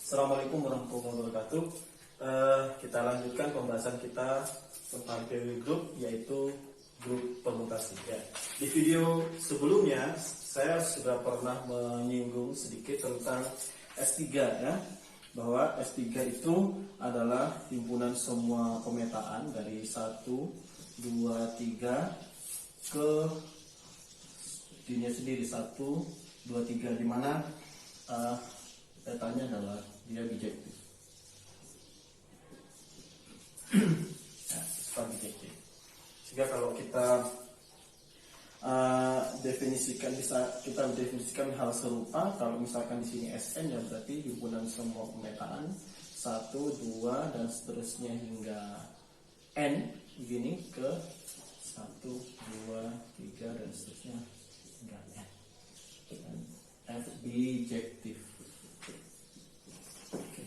Assalamualaikum warahmatullahi wabarakatuh. Kita lanjutkan pembahasan kita tentang teori grup, yaitu grup permutasi. Ya. Di video sebelumnya saya sudah pernah menyinggung sedikit tentang S3 ya, bahwa S3 itu adalah himpunan semua pemetaan dari 1, 2, 3 ke dirinya sendiri 1, 2, 3, di mana petanya adalah dia bijektif. Ya, sifat bijektif. Sehingga kalau kita kita definisikan hal serupa, kalau misalkan di sini SN ya berarti himpunan semua pemetaan 1, 2 dan seterusnya hingga N begini ke 1, 2, 3 dan seterusnya hingga N. F bijektif. Oke.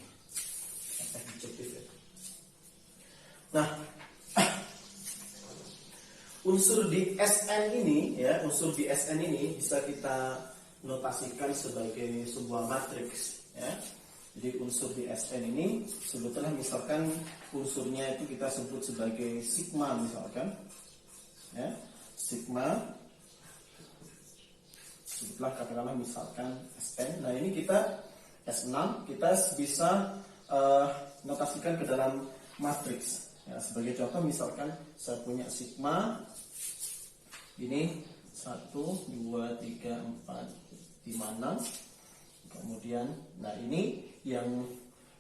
F bijektif ya. Nah, unsur di SN ini ya, unsur di SN ini bisa kita notasikan sebagai sebuah matriks ya. Jadi unsur di SN ini sebetulnya misalkan unsurnya itu kita sebut sebagai sigma misalkan. Ya, sigma sebutlah katakanlah misalkan SN. Nah, ini kita S6 kita bisa notasikan ke dalam matriks. Ya, sebagai contoh misalkan saya punya sigma ini 1, 2, 3, 4, 5, 6. Kemudian nah ini yang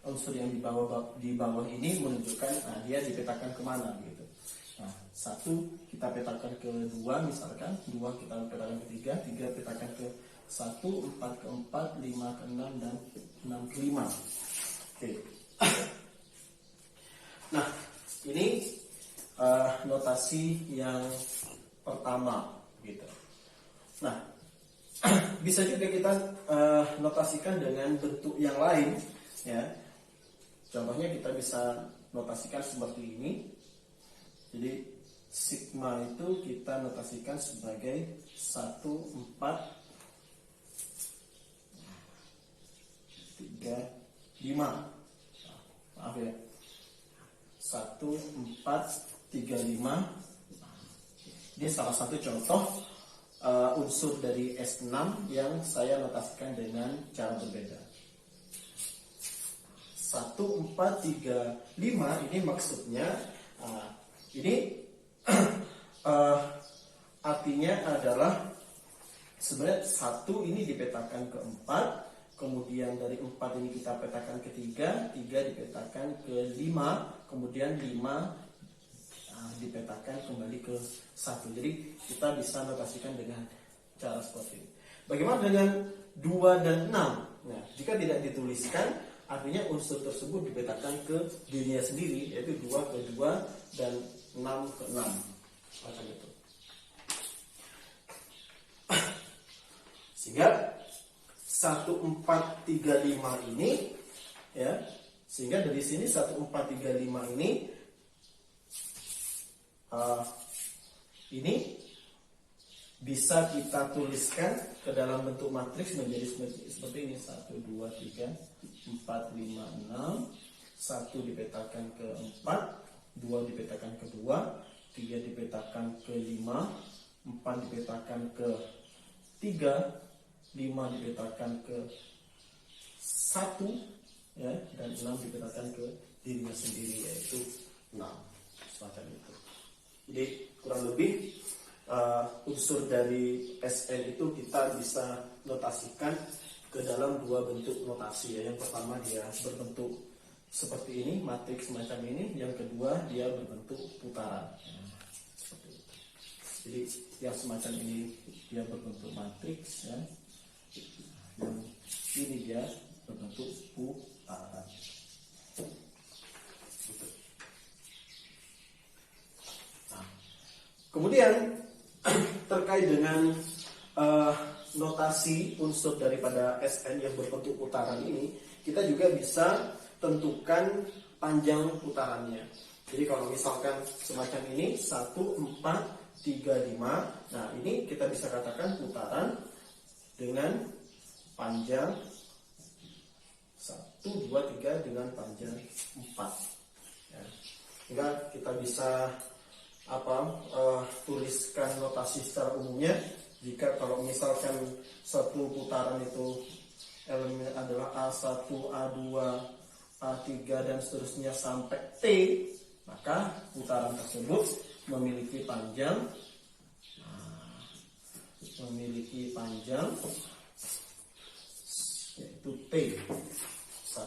unsur yang di bawah ini menunjukkan dia dipetakan kemana gitu. Nah, 1 kita petakan ke 2 misalkan, 2 kita petakan ke 3 petakan ke 1, 4 ke 4, 5 ke 6 dan 6 ke 5. Oke. Nah, ini notasi yang pertama gitu. Nah, bisa juga kita notasikan dengan bentuk yang lain ya. Contohnya kita bisa notasikan seperti ini. Jadi sigma itu kita notasikan sebagai 1, 4, 3, 5. Maaf ya. 1, 4, 3, 5. Ini salah satu contoh unsur dari S6 yang saya notasikan dengan cara berbeda. 1, 4, 3, 5 ini maksudnya ini artinya adalah sebenarnya 1 ini dipetakan ke 4, kemudian dari 4 ini kita petakan ke 3 dipetakan ke 5, kemudian 5 dipetakan kembali ke 1. Jadi kita bisa notasikan dengan cara seperti ini. Bagaimana dengan 2 dan 6? Nah, jika tidak dituliskan, artinya unsur tersebut dipetakan ke dirinya sendiri, yaitu 2 ke 2 dan 6 ke 6. Macam itu. Sehingga 1, 4, 3, 5 ini ya, sehingga dari sini 1, 4, 3, 5 ini bisa kita tuliskan ke dalam bentuk matriks menjadi seperti ini. 1, 2, 3, 4, 5, 6. 1 dipetakan ke 4, 2 dipetakan ke 2, 3 dipetakan ke 5, 4 dipetakan ke 3, 5 dipetakan ke 1 ya, dan 6 dipetakan ke dirinya sendiri, yaitu 6. Semacam itu. Jadi kurang lebih unsur dari SN itu kita bisa notasikan ke dalam dua bentuk notasi ya. Yang pertama dia berbentuk seperti ini, matriks semacam ini. Yang kedua dia berbentuk putaran ya, seperti itu. Jadi yang semacam ini dia berbentuk matriks ya. Yang ini dia berbentuk putaran. Kemudian terkait dengan notasi unsur daripada SN yang berbentuk putaran ini, kita juga bisa tentukan panjang putarannya. Jadi kalau misalkan semacam ini 1, 4, 3, 5, nah ini kita bisa katakan putaran dengan panjang 1, 2, 3 dengan panjang 4. Ya. Sehingga kita bisa tuliskan notasi secara umumnya. Jika kalau misalkan satu putaran itu elemen adalah A1, A2, A3 dan seterusnya sampai T, maka putaran tersebut memiliki panjang yaitu T, 1.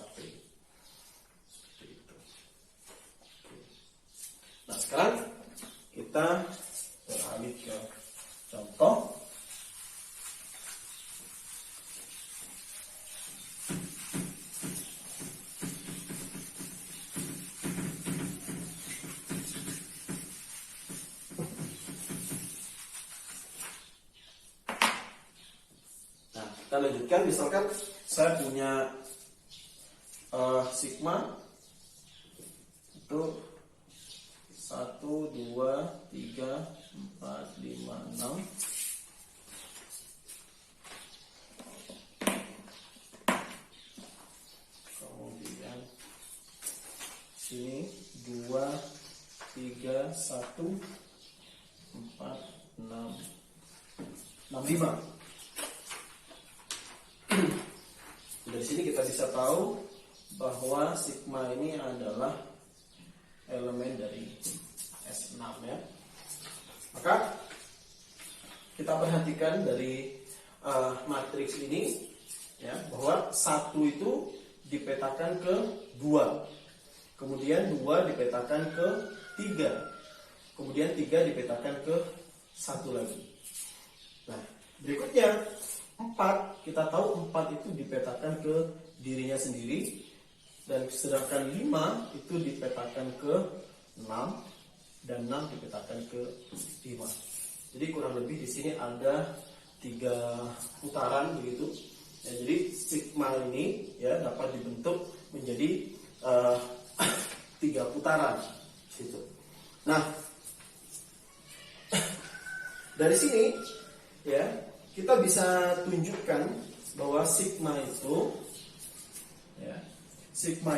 Nah, sekarang kita beralih ke contoh. Nah, kita lanjutkan. Misalkan saya punya sigma itu 1, 2, 3, 4, 5, 6. Kemudian sini 2, 3, 1, 4, 6, 5. Dari sini kita bisa tahu bahwa sigma ini adalah elemen dari S6 ya. Maka kita perhatikan dari matriks ini ya, bahwa 1 itu dipetakan ke 2, kemudian 2 dipetakan ke 3, kemudian 3 dipetakan ke 1 lagi. Nah, berikutnya 4, kita tahu 4 itu dipetakan ke dirinya sendiri, dan sedangkan 5 itu dipetakan ke 6 dan 6 dipetakan ke 5. Jadi kurang lebih di sini ada 3 putaran begitu. Ya, jadi sigma ini ya dapat dibentuk menjadi 3 putaran gitu. Nah, dari sini ya kita bisa tunjukkan bahwa sigma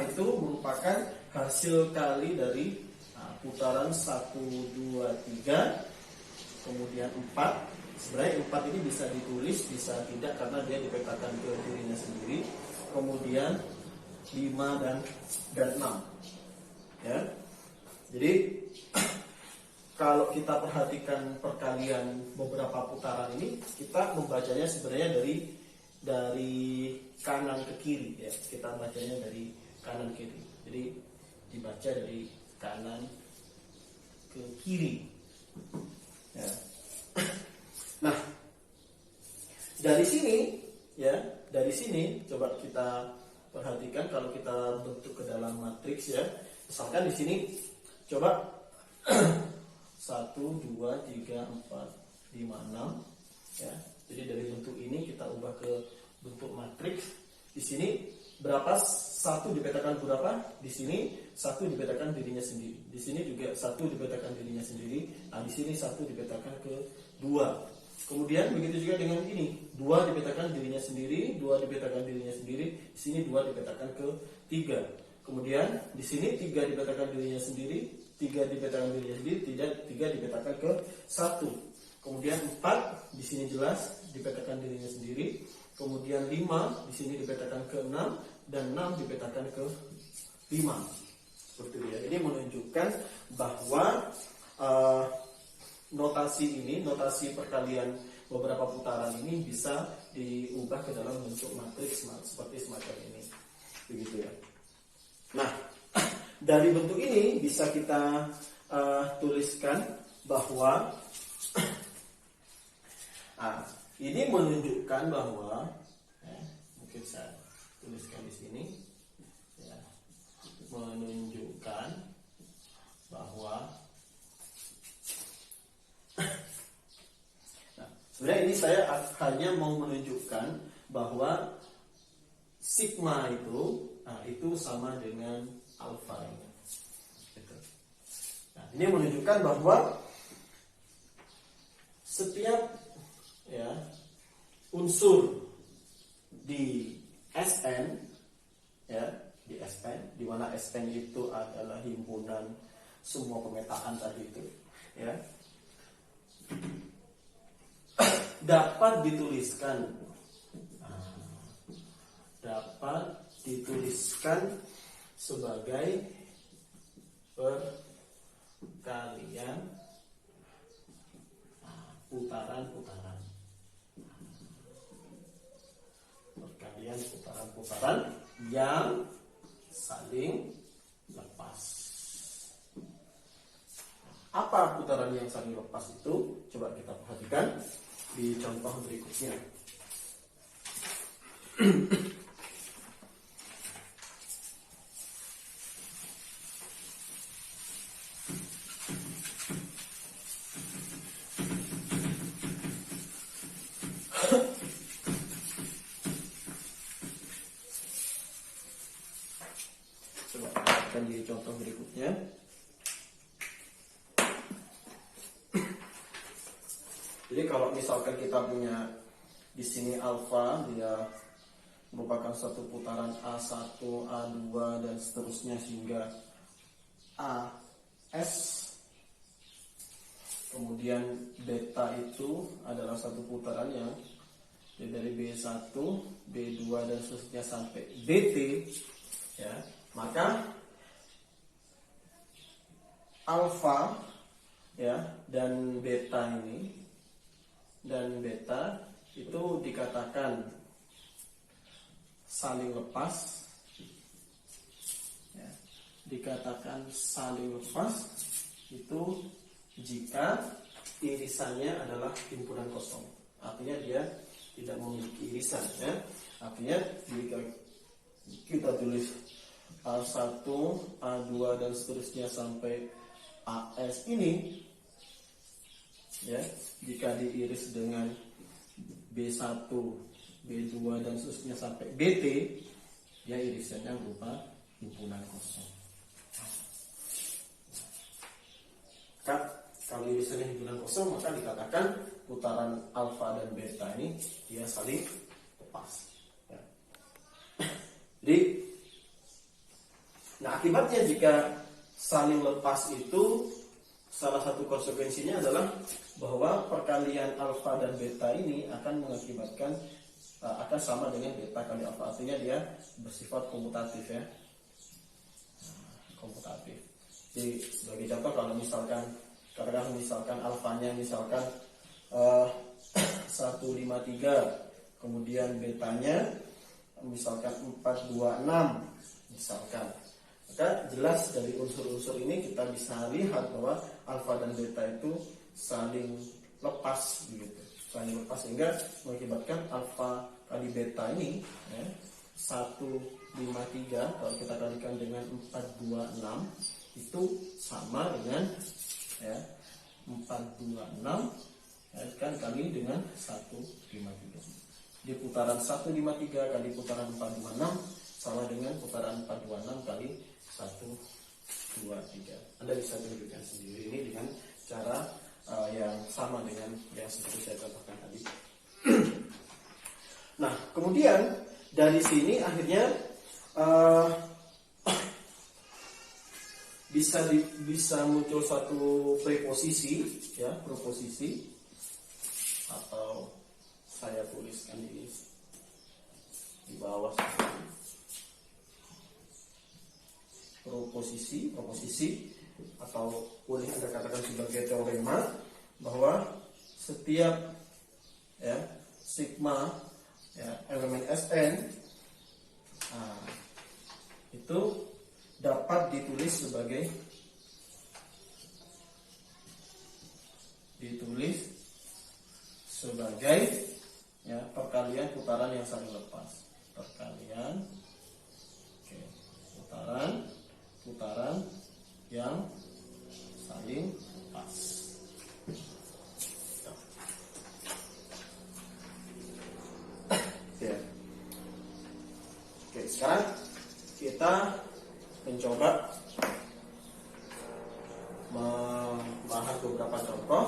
itu merupakan hasil kali dari putaran 1, 2, 3, kemudian 4. Sebenarnya 4 ini bisa ditulis, bisa tidak karena dia dipetakan ke dirinya sendiri. Kemudian 5 dan 6. Ya. Jadi kalau kita perhatikan perkalian beberapa putaran ini, kita membacanya sebenarnya dari kanan ke kiri ya. Kita bacanya dari kanan ke kiri. Jadi dibaca dari kanan ke kiri. Ya. Nah, dari sini coba kita perhatikan kalau kita bentuk ke dalam matriks ya. Misalkan di sini coba 1, 2, 3, 4, 5, 6 ya. Jadi dari bentuk ini kita ubah ke bentuk matriks. Di sini berapa 1 dipetakan berapa? Di sini 1 dipetakan dirinya sendiri. Di sini juga 1 dipetakan dirinya sendiri. Nah, di sini 1 dipetakan ke 2. Kemudian begitu juga dengan ini. 2 dipetakan dirinya sendiri, 2 dipetakan dirinya sendiri. Di sini 2 dipetakan ke 3. Kemudian di sini 3 dipetakan dirinya sendiri, 3 dipetakan dirinya sendiri, 3 dipetakan ke 1. Kemudian 4 di sini jelas dipetakan dirinya sendiri. Kemudian 5 di sini dipetakan ke 6 dan 6 dipetakan ke 5. Seperti itu ya. Ini menunjukkan bahwa notasi perkalian beberapa putaran ini bisa diubah ke dalam bentuk matriks seperti semacam ini. Begitu ya. Nah, dari bentuk ini bisa kita tuliskan bahwa ini menunjukkan bahwa mungkin saya tuliskan di sini ya, menunjukkan bahwa sebenarnya ini saya hanya mau menunjukkan bahwa sigma itu sama dengan alfa ini. Nah, ini menunjukkan bahwa setiap unsur di Sn ya, di SN, di mana SN itu adalah himpunan semua pemetaan tadi itu, ya, dapat dituliskan, sebagai perkalian putaran-putaran, yang saling lepas. Apa putaran yang saling lepas itu? Coba kita perhatikan di contoh berikutnya. Coba perhatikan di contoh berikutnya. Jadi kalau misalkan kita punya di sini alfa, dia merupakan satu putaran A1, A2 dan seterusnya hingga AS. Kemudian beta itu adalah satu putaran yang dari B1, B2 dan seterusnya sampai BT, ya. Maka alfa, ya, dan beta itu dikatakan saling lepas, ya, dikatakan saling lepas itu jika irisannya adalah himpunan kosong. Artinya dia tidak memiliki irisan, ya. Artinya jika kita tulis A1, A2 dan seterusnya sampai AS ini, ya, jika diiris dengan B1, B2 dan seterusnya sampai BT, ya irisannya berupa himpunan kosong. Kalau irisannya himpunan kosong, maka dikatakan putaran alfa dan beta ini dia saling lepas, ya. Jadi, nah akibatnya jika saling lepas itu, salah satu konsekuensinya adalah bahwa perkalian alfa dan beta ini akan mengakibatkan akan sama dengan beta kali alfa. Artinya dia bersifat komutatif, ya, komutatif. Jadi sebagai contoh, kalau misalkan alfanya misalkan 153, kemudian betanya misalkan 426 misalkan, maka jelas dari unsur-unsur ini kita bisa lihat bahwa alfa dan beta itu saling lepas, begitu, saling lepas, sehingga mengakibatkan alfa kali beta ini, ya, 153 kalau kita kalikan dengan 426 itu sama dengan, ya, 426, ya, kan, kali dengan 153. Di putaran 153 kali putaran 426 sama dengan putaran 426 kali 123. Anda bisa tunjukkan sendiri ini dengan cara yang sama dengan yang seperti saya contohkan tadi. Nah, kemudian dari sini akhirnya bisa muncul satu preposisi, ya, proposisi, atau saya tuliskan di bawah proposisi, atau boleh Anda katakan sebagai teorema bahwa setiap, ya, sigma, ya, elemen Sn itu dapat ditulis sebagai ya, perkalian putaran yang saling lepas. Perkalian, oke, putaran yang saling lepas. Oke, sekarang kita mencoba membahas beberapa contoh.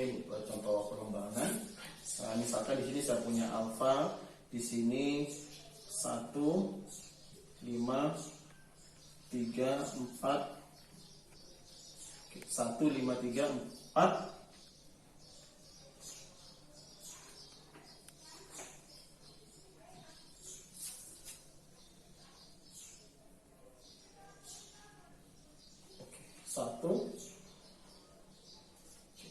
Oke, buat contoh pengembangan. Nah, misalkan di sini saya punya alfa, di sini 1, 5, 3, 4, 1, 5, 3, 4. Oke,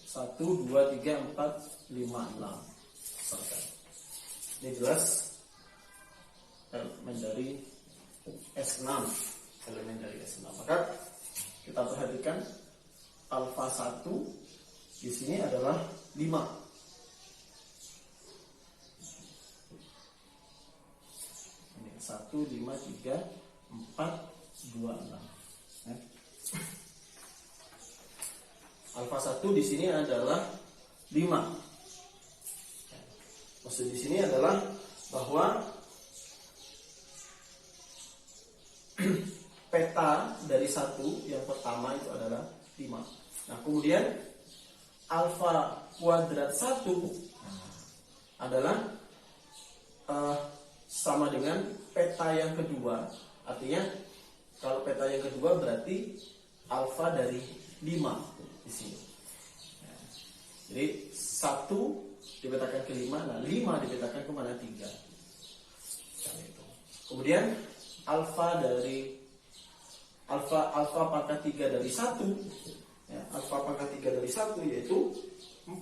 1, 2, 3, 4, 5, 6. Misalkan. Ini jelas elemen dari S6. Elemen dari S6. Maka kita perhatikan alfa 1 di sini adalah 5. Ini 1, 5, 3, 4, 2, 6. Alfa 1 di sini adalah 5. Maksud di sini adalah bahwa peta dari 1 yang pertama itu adalah 5. Nah, kemudian alfa kuadrat 1 adalah sama dengan peta yang kedua. Artinya kalau peta yang kedua berarti alfa dari 5 di sini. Jadi 1 dipetakan ke 5, nah 5 dipetakan ke mana? 3. Kemudian alfa pangkat 3 dari 1, ya, alfa pangkat 3 dari 1 yaitu 4.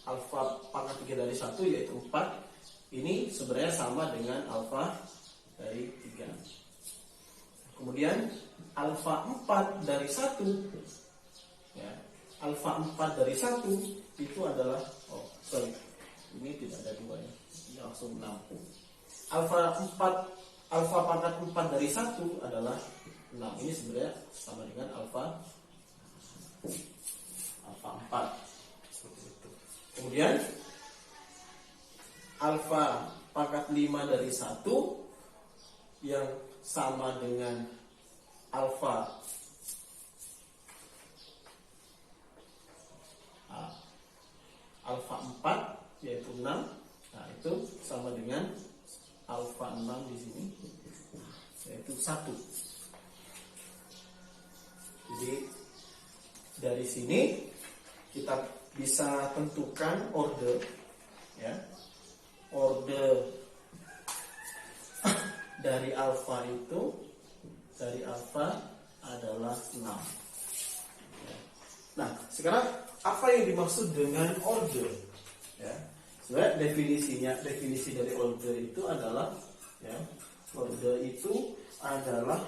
Alfa pangkat 3 dari 1 yaitu 4. Ini sebenarnya sama dengan alfa dari 3. Kemudian alfa 4 dari 1, ya, alfa 4 dari 1 itu adalah, ini tidak ada 2 ya, ini langsung 6. Alfa pangkat 4 dari 1 adalah 6. Ini sebenarnya sama dengan alfa 4. Seperti itu. Kemudian alfa pangkat 5 dari 1 yang sama dengan alfa alfa 4 yaitu 6. Nah, itu sama dengan alfa 6 di sini yaitu 1. Jadi dari sini kita bisa tentukan order, ya. Order dari alfa itu, dari alfa adalah 6. Nah, sekarang apa yang dimaksud dengan order? Ya, sebenarnya definisi dari order itu adalah, ya, order itu adalah,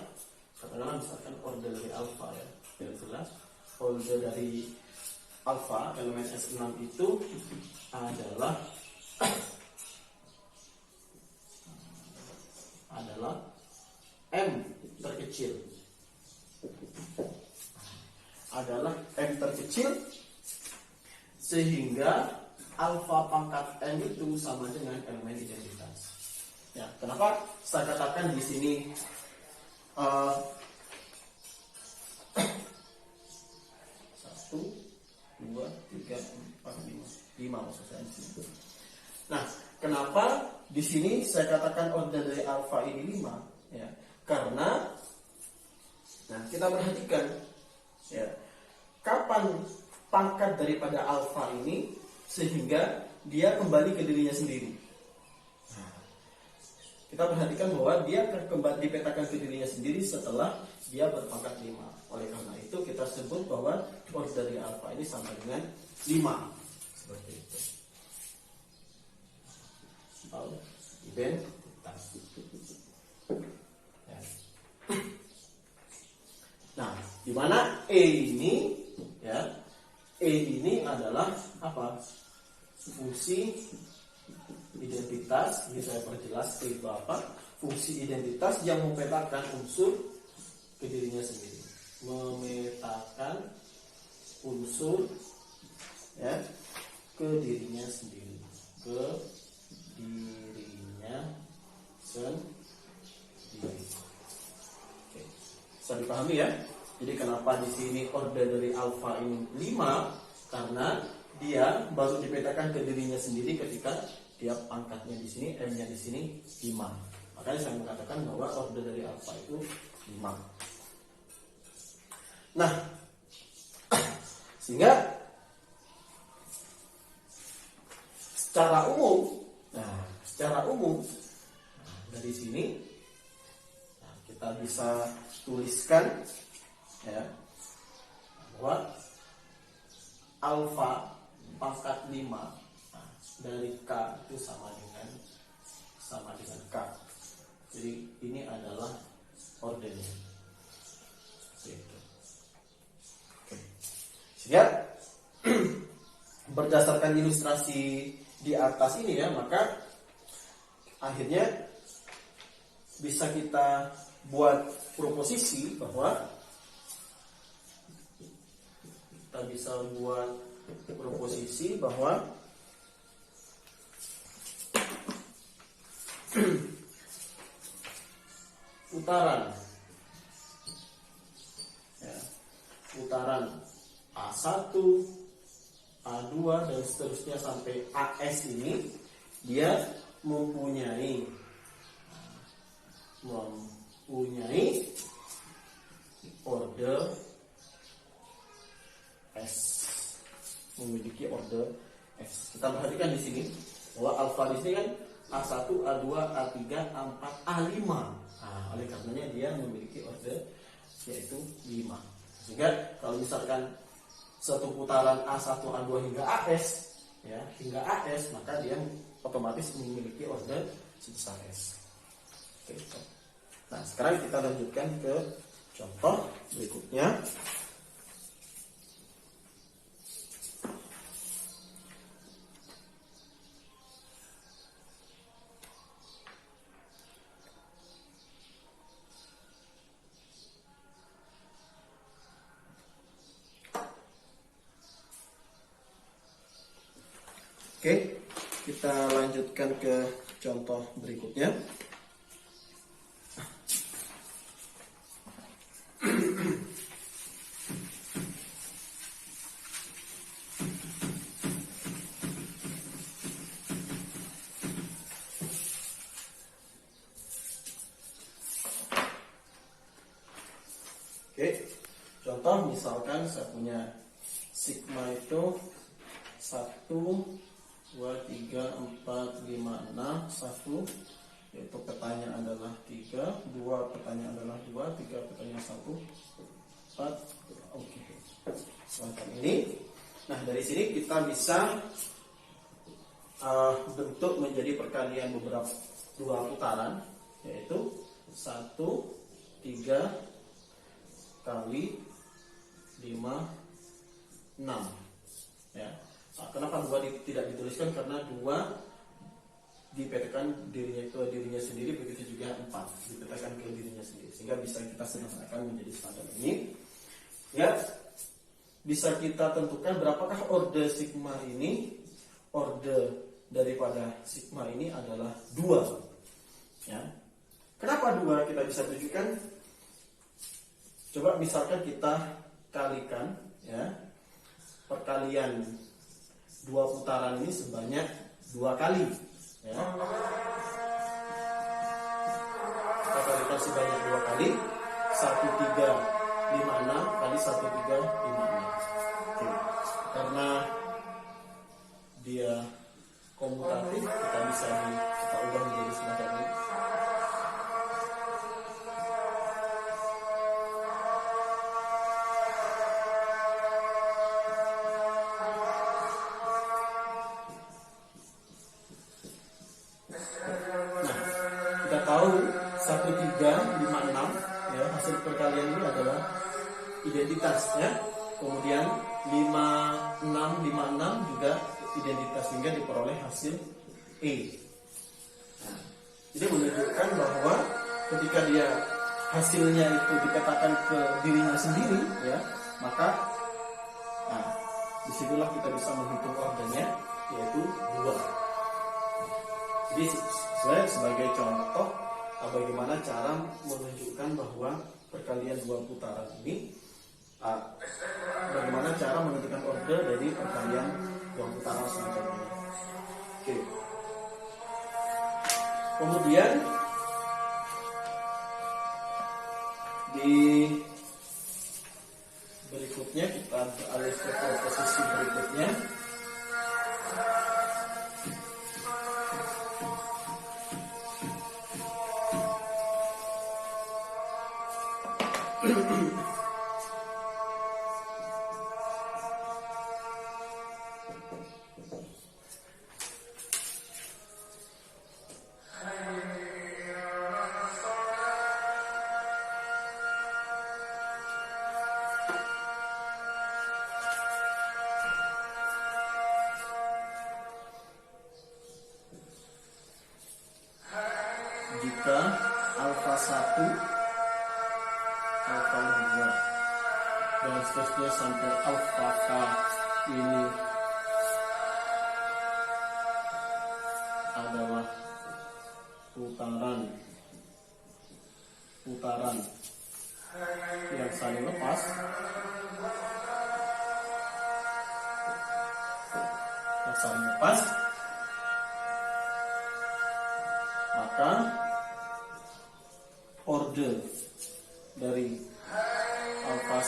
katakanlah misalkan order dari alfa, ya, yang jelas order dari alfa elemen S6 itu adalah M terkecil, sehingga alfa pangkat M itu sama dengan elemen identitas. Ya, kenapa saya katakan di sini 1, 2, 3, 4, 5 maksud saya di sini. Nah, kenapa di sini saya katakan order dari alfa ini 5? Ya, karena, nah, kita perhatikan, ya, kapan pangkat daripada alfa ini sehingga dia kembali ke dirinya sendiri. Kita perhatikan bahwa dia kembali dipetakan ke dirinya sendiri setelah dia berpangkat 5. Oleh karena itu kita sebut bahwa order dari alfa ini sama dengan 5. Seperti itu. Identitas. Ya. Nah, di mana E ini, ya, E ini adalah apa? Fungsi identitas. Ini saya perjelas itu apa? Fungsi identitas yang memetakan unsur ke dirinya sendiri. Memetakan unsur, ya, ke dirinya sendiri. Ke dirinya sendiri. Oke. Bisa dipahami, ya? Jadi kenapa di sini order dari alfa ini 5? Karena dia baru dipetakan ke dirinya sendiri ketika dia pangkatnya di sini, M-nya di sini 5. Makanya saya mengatakan bahwa order dari alfa itu 5. Nah, sehingga secara umum dari sini kita bisa tuliskan ya bahwa alfa pangkat 5 dari K itu sama dengan K. Jadi ini adalah ordernya. Sehingga berdasarkan ilustrasi di atas ini ya, maka akhirnya bisa kita buat proposisi bahwa putaran A1, A2 dan seterusnya sampai AS ini dia mempunyai order S, memiliki order S. Kita perhatikan di sini bahwa alfa di sini kan A1, A2, A3, A4, A5. Nah, oleh karenanya dia memiliki order yaitu 5. Sehingga kalau misalkan satu putaran A1, A2 hingga AS ya, maka dia otomatis memiliki order sebesar S. Oke. Nah, sekarang kita lanjutkan ke contoh berikutnya. Oke, kita lanjutkan ke contoh berikutnya. Oke, contoh misalkan saya punya sigma itu 1, 2, 3, 4, 5, 6, 1, yaitu petanya adalah 3, 2 petanya adalah 2, 3 petanya 1, 4. Oke, semacam ini. Nah, dari sini kita bisa bentuk menjadi perkalian beberapa dua putaran, yaitu 1, 3 kali 5, 6 ya. Nah, kenapa 2 tidak dituliskan? Karena 2 dipetakan dirinya sendiri, begitu juga 4 dipetakan ke dirinya sendiri, sehingga bisa kita sederhanakan menjadi semacam ini ya. Bisa kita tentukan berapakah order sigma ini. Order daripada sigma ini adalah 2 ya. Kenapa 2 kita bisa tunjukkan? Coba misalkan kita kalikan ya, perkalian 2 putaran ini sebanyak 2 kali ya. Kita kalikan sebanyak 2 kali, 1356 kali 1356. Oke. Karena dia komutatif, kita bisa kita ubah menjadi semacam ini. Tahu 1356 ya, hasil perkalian ini adalah identitas ya. Kemudian 5656 juga identitas, sehingga diperoleh hasil E. Nah, jadi menunjukkan bahwa ketika dia hasilnya itu dikatakan ke dirinya sendiri ya, maka disitulah kita bisa menghitung ordernya, yaitu 2. Jadi sebagai contoh bagaimana cara menunjukkan bahwa perkalian 2 putaran ini bagaimana cara menentukan order dari perkalian uang putaran semacam ini. Oke. Kemudian di berikutnya kita beralih ke posisi berikutnya. Jika alfa 1, alfa 2 dan seterusnya sampai alfa k ini adalah putaran yang saling lepas, maka order dari alfa